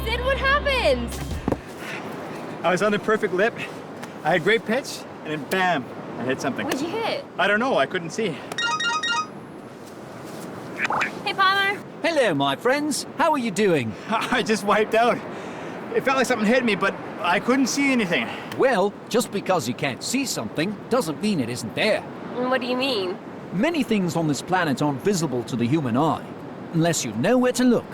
Sid, what happened? I was on the perfect lip. I had great pitch, and then bam, I hit something. What'd you hit? I don't know, I couldn't see. Hey, Palmer. Hello, my friends. How are you doing? I just wiped out. It felt like something hit me, but I couldn't see anything. Well, just because you can't see something doesn't mean it isn't there. What do you mean? Many things on this planet aren't visible to the human eye, unless you know where to look.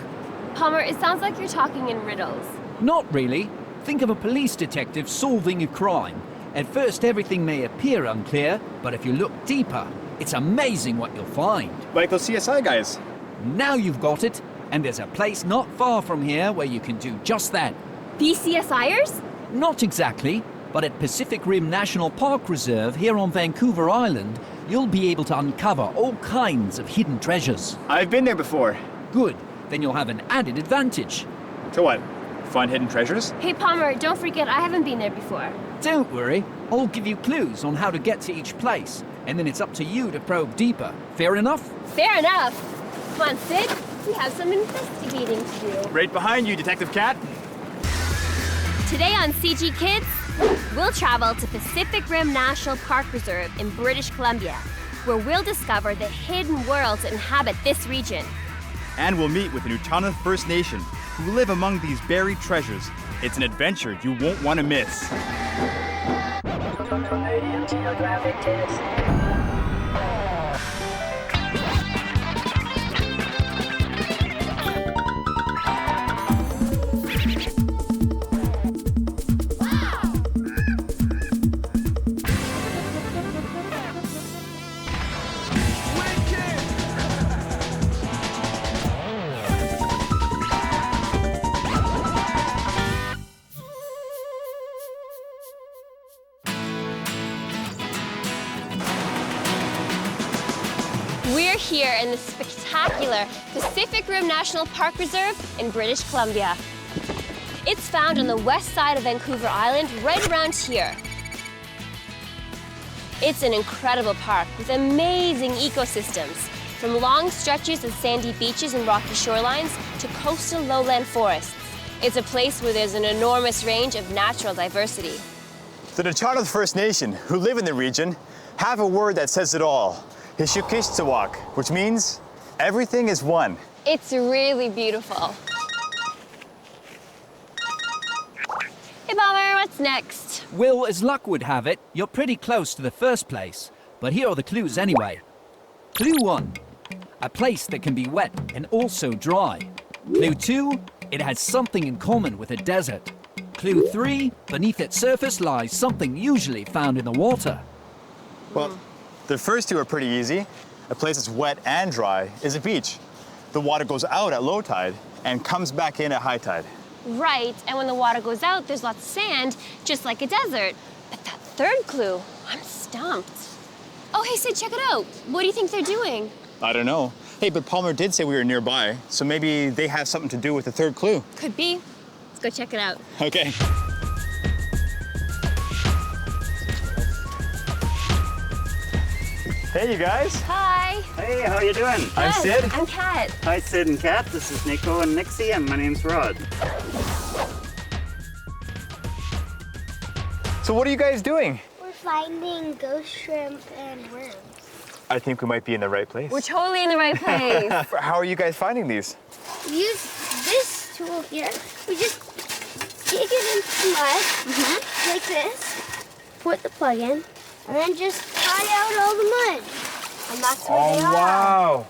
Palmer, it sounds like you're talking in riddles. Not really. Think of a police detective solving a crime. At first, everything may appear unclear, but if you look deeper, it's amazing what you'll find. Like those CSI guys. Now you've got it, and there's a place not far from here where you can do just that. These CSIers? Not exactly, but at Pacific Rim National Park Reserve here on Vancouver Island, you'll be able to uncover all kinds of hidden treasures. I've been there before. Good, then you'll have an added advantage. To what? Find hidden treasures? Hey, Palmer, don't forget I haven't been there before. Don't worry, I'll give you clues on how to get to each place, and then it's up to you to probe deeper. Fair enough? Fair enough. Come on, Sid. We have some investigating to do. Right behind you, Detective Cat. Today on CG Kids, we'll travel to Pacific Rim National Park Reserve in British Columbia, where we'll discover the hidden worlds that inhabit this region. And we'll meet with the Nutana First Nation, who live among these buried treasures. It's an adventure you won't want to miss. Canadian Geographic Test. We're here in the spectacular Pacific Rim National Park Reserve in British Columbia. It's found on the west side of Vancouver Island, right around here. It's an incredible park with amazing ecosystems, from long stretches of sandy beaches and rocky shorelines to coastal lowland forests. It's a place where there's an enormous range of natural diversity. The Nutana First Nation, who live in the region, have a word that says it all. Hishukishtawak, which means everything is one. It's really beautiful. Hey, Palmer, what's next? Well, as luck would have it, you're pretty close to the first place. But here are the clues anyway. Clue 1, a place that can be wet and also dry. Clue 2, it has something in common with a desert. Clue 3, beneath its surface lies something usually found in the water. Well, the first two are pretty easy. A place that's wet and dry is a beach. The water goes out at low tide and comes back in at high tide. Right, and when the water goes out, there's lots of sand, just like a desert. But that third clue, I'm stumped. Oh, hey, Sid, check it out. What do you think they're doing? I don't know. Hey, but Palmer did say we were nearby, so maybe they have something to do with the third clue. Could be. Let's go check it out. Okay. Hey, you guys. Hi. Hey, how you doing? I'm Good. Sid. I'm Kat. Hi, Sid and Kat. This is Nico and Nixie, and my name's Rod. So what are you guys doing? We're finding ghost shrimp and worms. I think we might be in the right place. We're totally in the right place. How are you guys finding these? We use this tool here. We just dig it into mud, like this, put the plug in, and then just pry out all the mud. And that's where they are. Wow.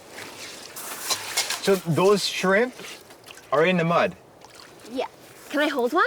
So those shrimp are in the mud. Yeah. Can I hold one?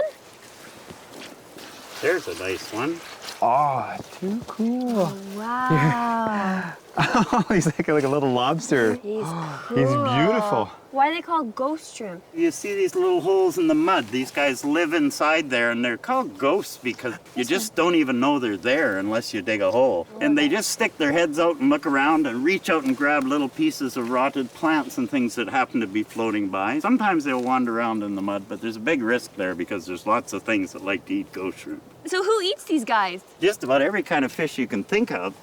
There's a nice one. Oh, too cool. Wow. Oh, he's like a little lobster. He's cool. He's beautiful. Why are they called ghost shrimp? You see these little holes in the mud? These guys live inside there, and they're called ghosts because you just don't even know they're there unless you dig a hole. And they just stick their heads out and look around and reach out and grab little pieces of rotted plants and things that happen to be floating by. Sometimes they'll wander around in the mud, but there's a big risk there because there's lots of things that like to eat ghost shrimp. So who eats these guys? Just about every kind of fish you can think of.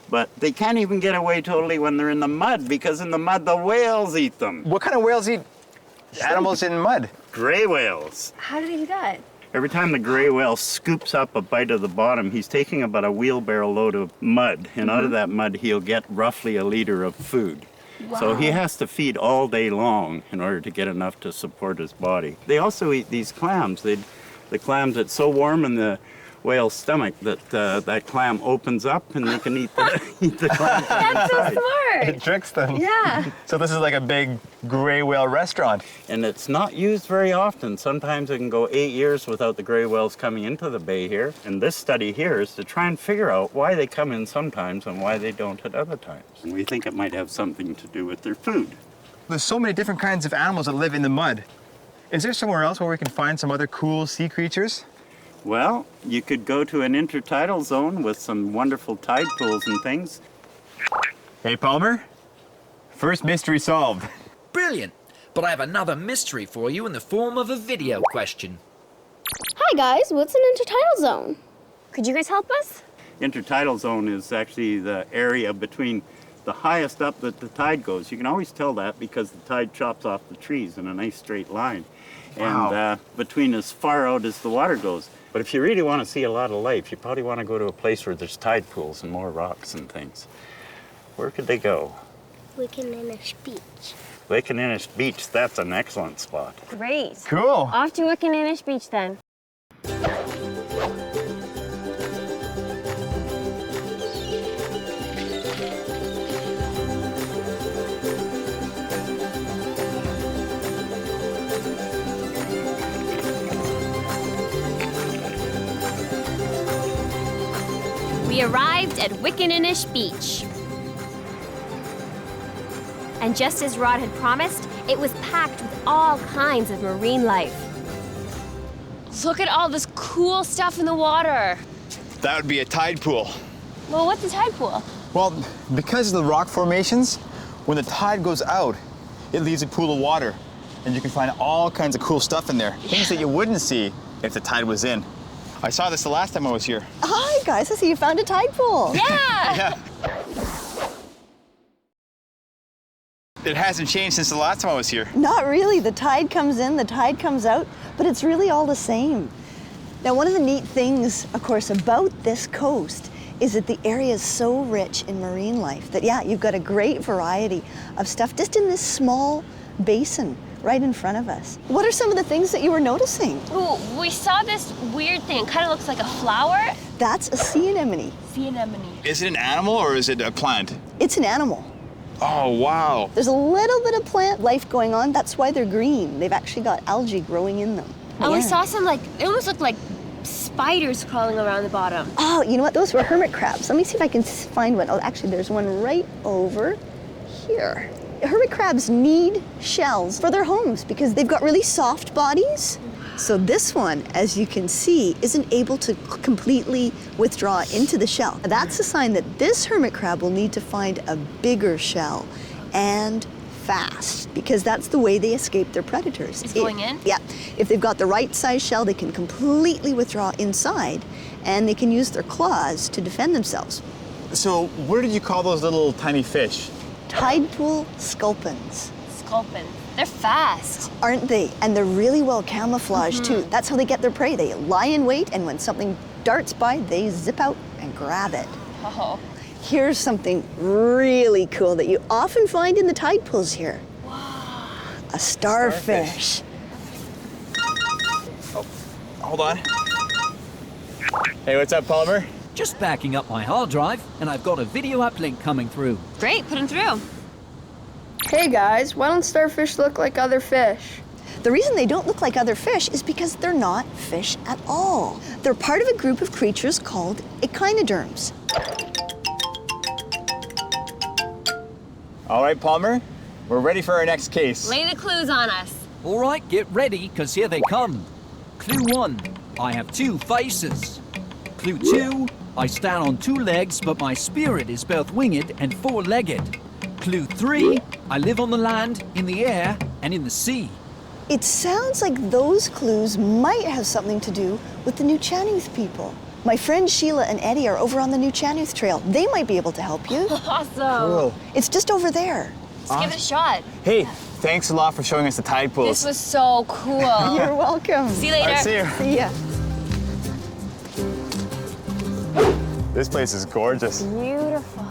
But they can't even get away totally when they're in the mud because in the mud the whales eat them. What kind of whales eat Animals in mud. Gray whales. How do they do that? Every time the gray whale scoops up a bite of the bottom, he's taking about a wheelbarrow load of mud, and out of that mud he'll get roughly a liter of food. So he has to feed all day long in order to get enough to support his body. They also eat these clams. The clams, it's so warm in the whale's stomach that that clam opens up and they can eat the clam. That's so It smart. tricks them. Yeah. So this is like a big gray whale restaurant. And it's not used very often. Sometimes it can go 8 years without the gray whales coming into the bay here. And this study here is to try and figure out why they come in sometimes and why they don't at other times. And we think it might have something to do with their food. There's so many different kinds of animals that live in the mud. Is there somewhere else where we can find some other cool sea creatures? Well, you could go to an intertidal zone with some wonderful tide pools and things. Hey, Palmer. First mystery solved. Brilliant. But I have another mystery for you in the form of a video question. Hi guys, what's an intertidal zone? Could you guys help us? Intertidal zone is actually the area between the highest up that the tide goes. You can always tell that because the tide chops off the trees in a nice straight line. Wow. And between as far out as the water goes. But if you really want to see a lot of life, you probably want to go to a place where there's tide pools and more rocks and things. Where could they go? Wickaninnish Beach. Wickaninnish Beach, that's an excellent spot. Great. Cool. Off to Wickaninnish Beach then. We arrived at Wickaninnish Beach. And just as Rod had promised, it was packed with all kinds of marine life. Look at all this cool stuff in the water. That would be a tide pool. Well, what's a tide pool? Well, because of the rock formations, when the tide goes out, it leaves a pool of water. And you can find all kinds of cool stuff in there. Things that you wouldn't see if the tide was in. I saw this the last time I was here. Hi guys, I see you found a tide pool. Yeah! Yeah. It hasn't changed since the last time I was here. Not really. The tide comes in, the tide comes out, but it's really all the same. Now, one of the neat things, of course, about this coast is that the area is so rich in marine life that, yeah, you've got a great variety of stuff just in this small basin right in front of us. What are some of the things that you were noticing? Ooh, we saw this weird thing. Kind of looks like a flower. That's a sea anemone. Sea anemone. Is it an animal or is it a plant? It's an animal. Oh, wow. There's a little bit of plant life going on. That's why they're green. They've actually got algae growing in them. And we Yeah. saw some, like, they almost looked like spiders crawling around the bottom. Oh, you know what? Those were hermit crabs. Let me see if I can find one. Oh, actually, there's one right over here. Hermit crabs need shells for their homes because they've got really soft bodies. So this one, as you can see, isn't able to completely withdraw into the shell. That's a sign that this hermit crab will need to find a bigger shell and fast, because that's the way they escape their predators. Is going in? Yeah. If they've got the right size shell, they can completely withdraw inside and they can use their claws to defend themselves. So, what did you call those little tiny fish? Tide pool sculpins, Sculpin. They're fast. aren't they? And they're really well camouflaged too. That's how they get their prey. They lie in wait, and when something darts by, they zip out and grab it. Oh. Here's something really cool that you often find in the tide pools here. A starfish. Hold on. Hey, what's up, Palmer? Just backing up my hard drive, and I've got a video uplink coming through. Great, put them through. Hey guys, why don't starfish look like other fish? The reason they don't look like other fish is because they're not fish at all. They're part of a group of creatures called echinoderms. All right, Palmer, we're ready for our next case. Lay the clues on us. All right, get ready, because here they come. Clue 1, I have 2 faces. Clue 2, I stand on 2 legs, but my spirit is both winged and 4-legged. Clue 3, I live on the land, in the air, and in the sea. It sounds like those clues might have something to do with the New Chanouth people. My friends Sheila and Eddie are over on the New Chanouth Trail. They might be able to help you. Awesome. Cool. It's just over there. Let's give it a shot. Hey, Thanks a lot for showing us the tide pools. This was so cool. You're welcome. See you later. All right, see you. See ya. This place is gorgeous. Beautiful.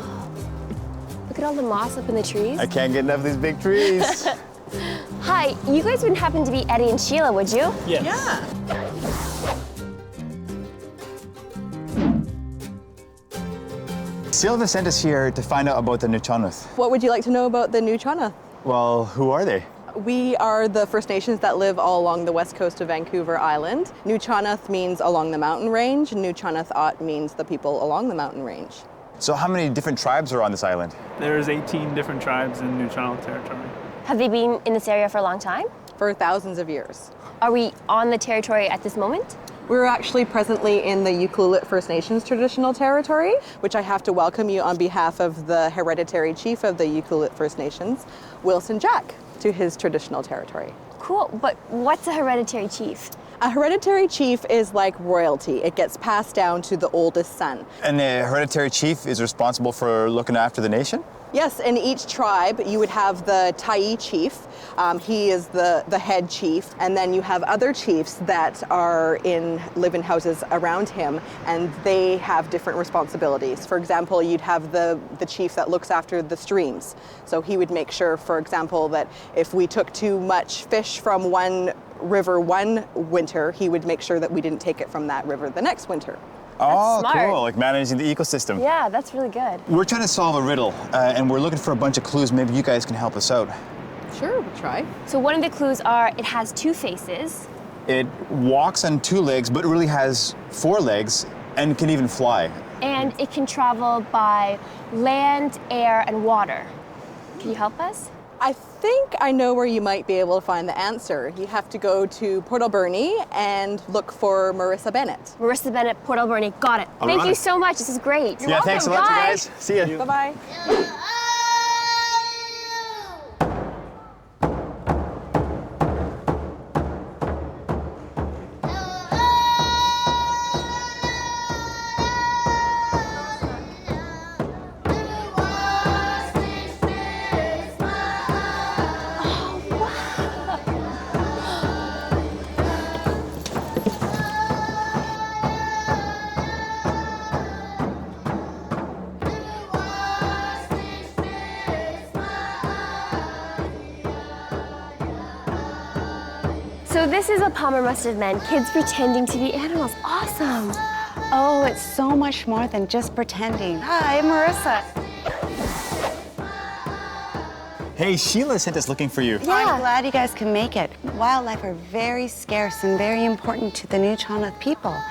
Look at all the moss up in the trees. I can't get enough of these big trees. Hi, you guys wouldn't happen to be Eddie and Sheila, would you? Yes. Yeah. Silva sent us here to find out about the Nuchanoth. What would you like to know about the Nuchanoth? Well, who are they? We are the First Nations that live all along the west coast of Vancouver Island. Nuchanoth means along the mountain range, and Nuchanoth-Ot means the people along the mountain range. So how many different tribes are on this island? There's 18 different tribes in Nuchanoth territory. Have they been in this area for a long time? For thousands of years. Are we on the territory at this moment? We're actually presently in the Ucluelet First Nations traditional territory, which I have to welcome you on behalf of the hereditary chief of the Ucluelet First Nations, Wilson Jack, to his traditional territory. Cool, but what's a hereditary chief? A hereditary chief is like royalty. It gets passed down to the oldest son. And the hereditary chief is responsible for looking after the nation? Yes, in each tribe you would have the Tyee chief. He is the head chief, and then you have other chiefs that live in houses around him, and they have different responsibilities. For example, you'd have the chief that looks after the streams. So he would make sure, for example, that if we took too much fish from one river one winter, he would make sure that we didn't take it from that river the next winter. Oh, smart. cool, like managing the ecosystem. Yeah, that's really good. We're trying to solve a riddle, and we're looking for a bunch of clues. Maybe you guys can help us out. Sure, we'll try. So one of the clues are it has two faces. It walks on two legs, but it really has four legs and can even fly. And it can travel by land, air, and water. Can you help us? I think I know where you might be able to find the answer. You have to go to Port Alberni and look for Marissa Bennett. Marissa Bennett, Port Alberni. Got it. All Thank right. you so much. This is great. Yeah, thanks a lot, you Bye. guys. See ya. Bye-bye. So this is what Palmer must have meant. Kids pretending to be animals. Awesome. Oh, it's so much more than just pretending. Hi, I'm Marissa. Hey, Sheila sent us looking for you. I'm glad you guys can make it. Wildlife are very scarce and very important to the Nuchanoth people.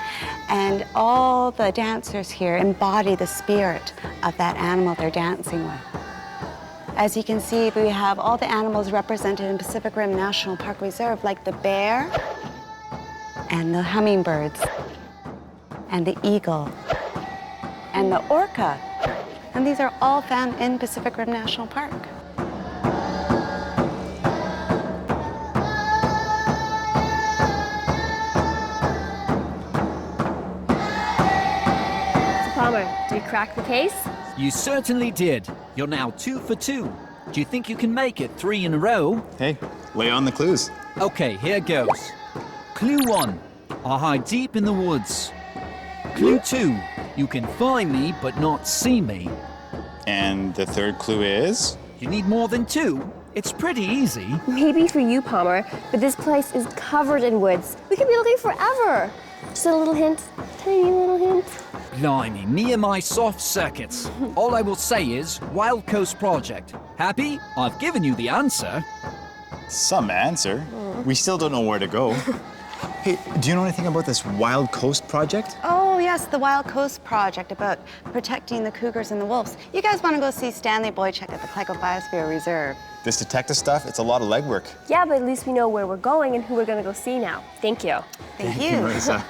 And all the dancers here embody the spirit of that animal they're dancing with. As you can see, we have all the animals represented in Pacific Rim National Park Reserve, like the bear, and the hummingbirds, and the eagle, and the orca. And these are all found in Pacific Rim National Park. So Palmer, did you crack the case? You certainly did. You're now 2 for 2. Do you think you can make it 3 in a row? Hey, lay on the clues. Okay, here goes. Clue 1. I hide deep in the woods. Clue 2. You can find me but not see me. And the third clue is? You need more than 2. It's pretty easy. Maybe for you, Palmer, but this place is covered in woods. We could be looking forever. Just a little hint, tiny little hint. Blimey, near my soft circuits. All I will say is Wild Coast Project. Happy? I've given you the answer. Some answer. We still don't know where to go. Hey, do you know anything about this Wild Coast Project? Oh, yes, the Wild Coast Project about protecting the cougars and the wolves. You guys want to go see Stanley Boychuk at the Clyco Biosphere Reserve? This detective stuff, it's a lot of legwork. Yeah, but at least we know where we're going and who we're gonna go see now. Thank you. Thank you. Marissa.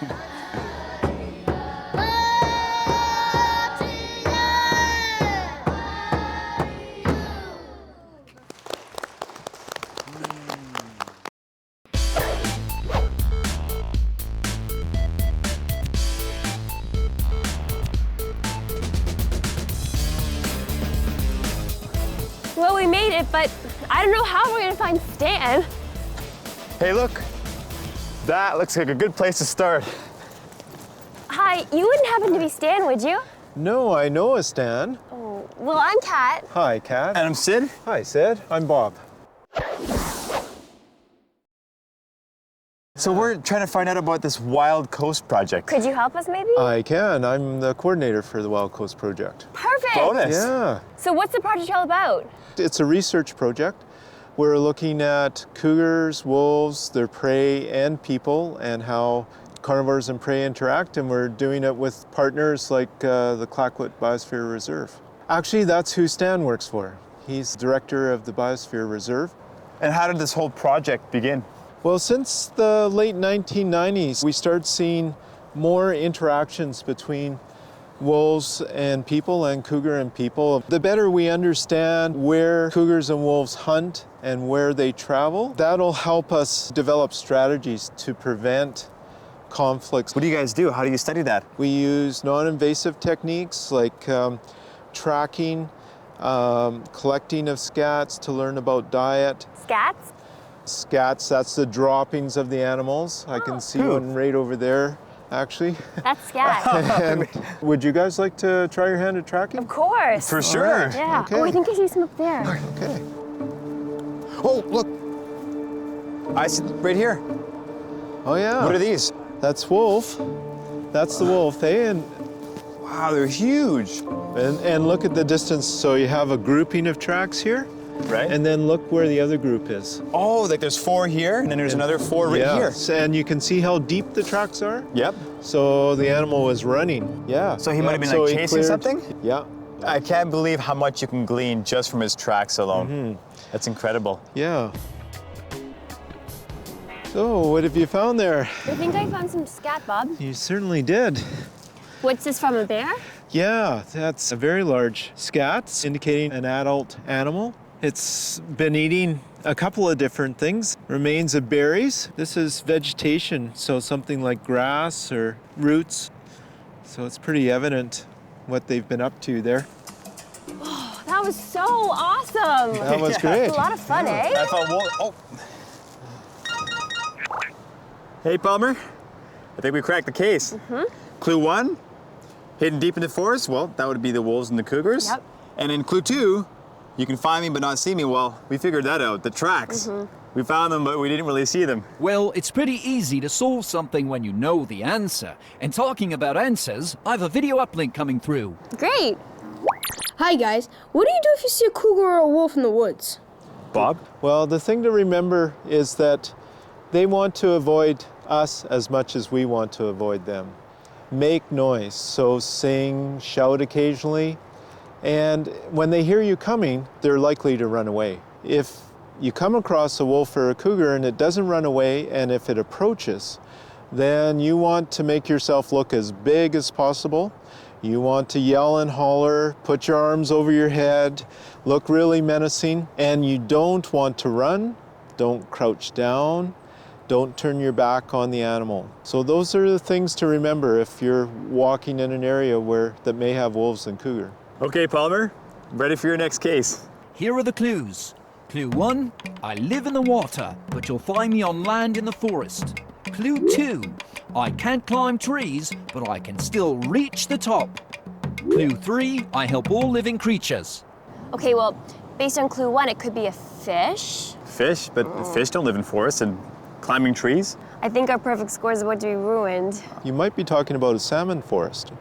Well, we made it, but I don't know how we're gonna find Stan. Hey, look. That looks like a good place to start. Hi, you wouldn't happen to be Stan, would you? No, I know a Stan. Oh, well, I'm Kat. Hi, Kat. And I'm Sid. Hi, Sid. I'm Bob. So we're trying to find out about this Wild Coast project. Could you help us, maybe? I can. I'm the coordinator for the Wild Coast project. Perfect. Bonus. Yeah. So what's the project all about? It's a research project. We're looking at cougars, wolves, their prey, and people, and how carnivores and prey interact, and we're doing it with partners like the Clayoquot Biosphere Reserve. Actually, that's who Stan works for. He's director of the Biosphere Reserve. And how did this whole project begin? Well, since the late 1990s, we started seeing more interactions between wolves and people and cougar and people. The better we understand where cougars and wolves hunt and where they travel, that'll help us develop strategies to prevent conflicts. What do you guys do? How do you study that? We use non-invasive techniques like tracking, collecting of scats to learn about diet. Scats? Scats, that's the droppings of the animals. I can see one right over there, actually. That's scat. And would you guys like to try your hand at tracking? Of course. For sure. Right. Yeah. Okay. Oh, I think I see some up there. Okay. Oh, look. I see right here. Oh, yeah. What are these? That's wolf. That's the wolf, eh? And Wow, they're huge. And look at the distance. So you have a grouping of tracks here. Right. And then look where the other group is. Oh, like there's 4 here, and then there's another 4 right here. And you can see how deep the tracks are. Yep. So the animal was running. Yeah. So he might have been So like he chasing cleared- something? Yeah. I can't believe how much you can glean just from his tracks alone. That's incredible. Yeah. So what have you found there? I think I found some scat, Bob. You certainly did. What's this from, a bear? Yeah, that's a very large scat, indicating an adult animal. It's been eating a couple of different things. Remains of berries. This is vegetation, so something like grass or roots. So it's pretty evident what they've been up to there. Oh, that was so awesome. That was great. A lot of fun, eh? I thought, oh. Hey, Palmer. I think we cracked the case. Clue 1, hidden deep in the forest. Well, that would be the wolves and the cougars. Yep. And in clue 2, you can find me but not see me. Well, we figured that out, the tracks. We found them, but we didn't really see them. Well, it's pretty easy to solve something when you know the answer. And talking about answers, I have a video uplink coming through. Great. Hi guys, what do you do if you see a cougar or a wolf in the woods? Bob? Well, the thing to remember is that they want to avoid us as much as we want to avoid them. Make noise, so sing, shout occasionally, and when they hear you coming, they're likely to run away. If you come across a wolf or a cougar and it doesn't run away, and if it approaches, then you want to make yourself look as big as possible. You want to yell and holler, put your arms over your head, look really menacing, and you don't want to run, don't crouch down, don't turn your back on the animal. So those are the things to remember if you're walking in an area that may have wolves and cougar. Okay, Palmer, ready for your next case. Here are the clues. Clue 1, I live in the water, but you'll find me on land in the forest. Clue 2, I can't climb trees, but I can still reach the top. Clue 3, I help all living creatures. Okay, well, based on clue 1, it could be a fish. Fish, but fish don't live in forests and climbing trees. I think our perfect score is about to be ruined. You might be talking about a salmon forest.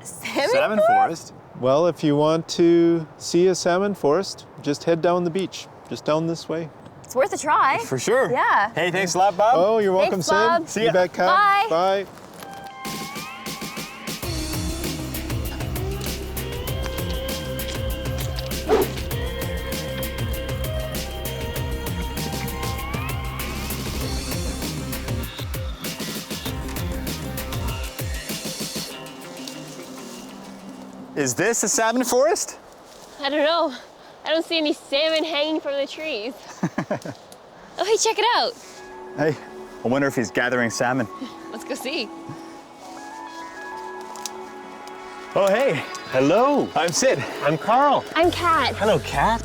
Salmon forest? Well, if you want to see a salmon forest, just head down the beach, just down this way. It's worth a try. For sure. Yeah. Hey, thanks a lot, Bob. Oh, you're welcome, Thanks, Bob. Sid. See You ya. bet, Kat. Bye. Bye. Is this a salmon forest? I don't know. I don't see any salmon hanging from the trees. Oh, hey, check it out. Hey, I wonder if he's gathering salmon. Let's go see. Oh, hey. Hello. I'm Sid. I'm Carl. I'm Kat. Hello, Kat.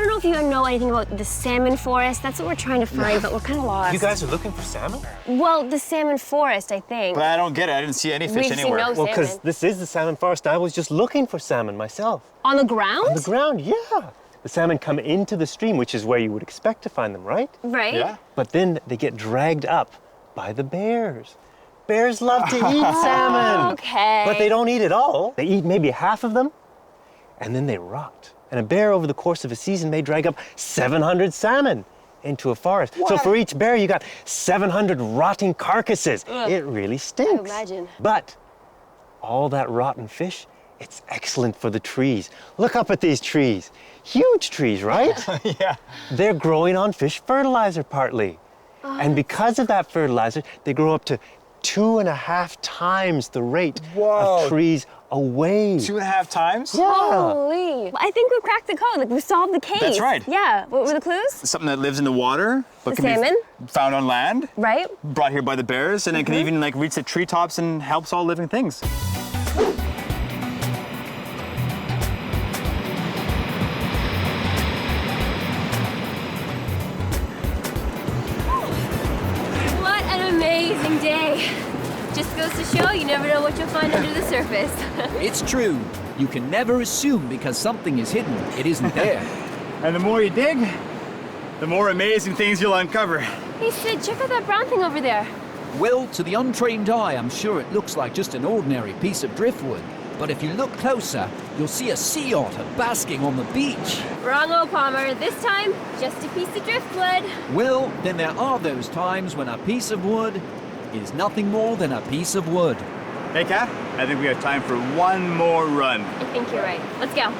don't know if you know anything about the salmon forest. That's what we're trying to find, but we're kind of lost. You guys are looking for salmon? Well, the salmon forest, I think. But I don't get it. I didn't see any fish We've seen anywhere. no Well, because salmon. this is the salmon forest. I was just looking for salmon myself. On the ground? On the ground, yeah. The salmon come into the stream, which is where you would expect to find them, right? Right. Yeah. But then they get dragged up by the bears. Bears love to eat salmon. Okay. But they don't eat it all. They eat maybe half of them, and then they rot. And a bear over the course of a season may drag up 700 salmon into a forest. So for each bear, you got 700 rotting carcasses. Ugh. It really stinks. I imagine. But all that rotten fish, it's excellent for the trees. Look up at these trees. Huge trees, right? Yeah. They're growing on fish fertilizer partly. And because of that fertilizer, they grow up to 2.5 times the rate of trees away. 2.5 times? Yeah. Holy. I think we cracked the code. Like, we solved the case. That's right. Yeah. What were the clues? Something that lives in the water, but The can salmon. be found on land, Right? brought here by the bears, and it can even like reach the treetops and helps all living things. What an amazing day. Just goes to show you never know what you'll find under the surface. It's true. You can never assume because something is hidden, it isn't there. And the more you dig, the more amazing things you'll uncover. Hey, Sid, check out that brown thing over there. Well, to the untrained eye, I'm sure it looks like just an ordinary piece of driftwood. But if you look closer, you'll see a sea otter basking on the beach. Wrong, Palmer. This time, just a piece of driftwood. Well, then there are those times when a piece of wood is nothing more than a piece of wood. Hey, Kat, I think we have time for one more run. I think you're right. Let's go.